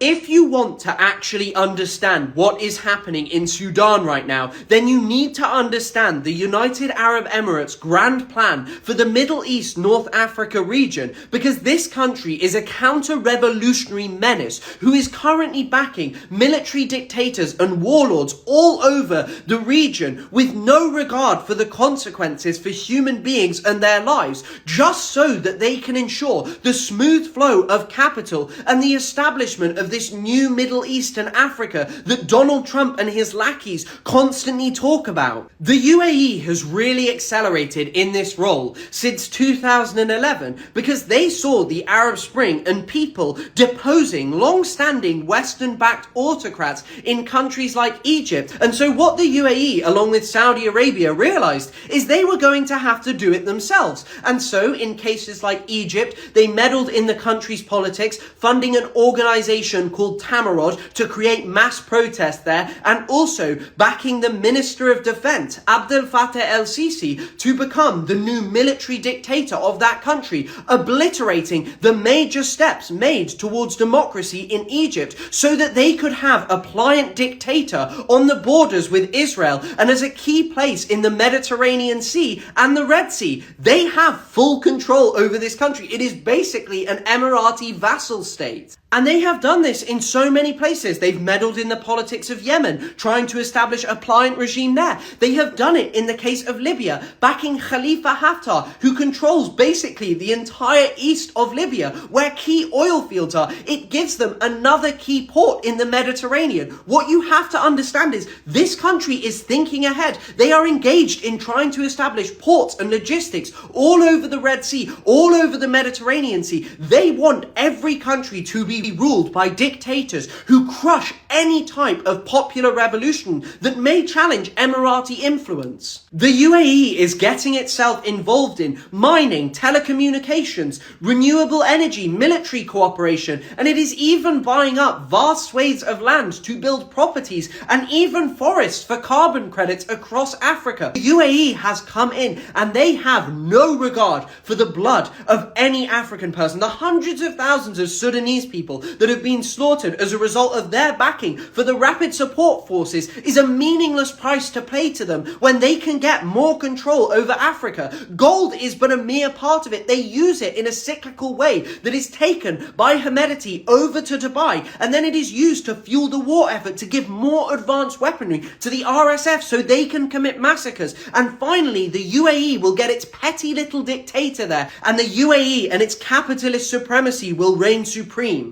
If you want to actually understand what is happening in Sudan right now, then you need to understand the United Arab Emirates' grand plan for the Middle East North Africa region, because this country is a counter-revolutionary menace who is currently backing military dictators and warlords all over the region with no regard for the consequences for human beings and their lives, just so that they can ensure the smooth flow of capital and the establishment of this new Middle East and Africa that Donald Trump and his lackeys constantly talk about. The UAE has really accelerated in this role since 2011 because they saw the Arab Spring and people deposing long-standing Western-backed autocrats in countries like Egypt. And so what the UAE, along with Saudi Arabia, realized is they were going to have to do it themselves. And so in cases like Egypt, they meddled in the country's politics, funding an organization called Tamarod to create mass protest there, and also backing the Minister of Defense, Abdel Fattah el-Sisi, to become the new military dictator of that country, obliterating the major steps made towards democracy in Egypt so that they could have a pliant dictator on the borders with Israel and as a key place in the Mediterranean Sea and the Red Sea. They have full control over this country. It is basically an Emirati vassal state. And they have done this in so many places. They've meddled in the politics of Yemen, trying to establish a pliant regime there. They have done it in the case of Libya, backing Khalifa Haftar, who controls basically the entire east of Libya, where key oil fields are. It gives them another key port in the Mediterranean. What you have to understand is this country is thinking ahead. They are engaged in trying to establish ports and logistics all over the Red Sea, all over the Mediterranean Sea. They want every country to be ruled by dictators who crush any type of popular revolution that may challenge Emirati influence. The UAE is getting itself involved in mining, telecommunications, renewable energy, military cooperation, and it is even buying up vast swathes of land to build properties and even forests for carbon credits across Africa. The UAE has come in and they have no regard for the blood of any African person. The hundreds of thousands of Sudanese people that have been slaughtered as a result of their backing for the rapid support forces is a meaningless price to pay to them when they can get more control over Africa. Gold is but a mere part of it. They use it in a cyclical way that is taken by Hemedti over to Dubai, and then it is used to fuel the war effort to give more advanced weaponry to the RSF so they can commit massacres. And finally, the UAE will get its petty little dictator there, and the UAE and its capitalist supremacy will reign supreme.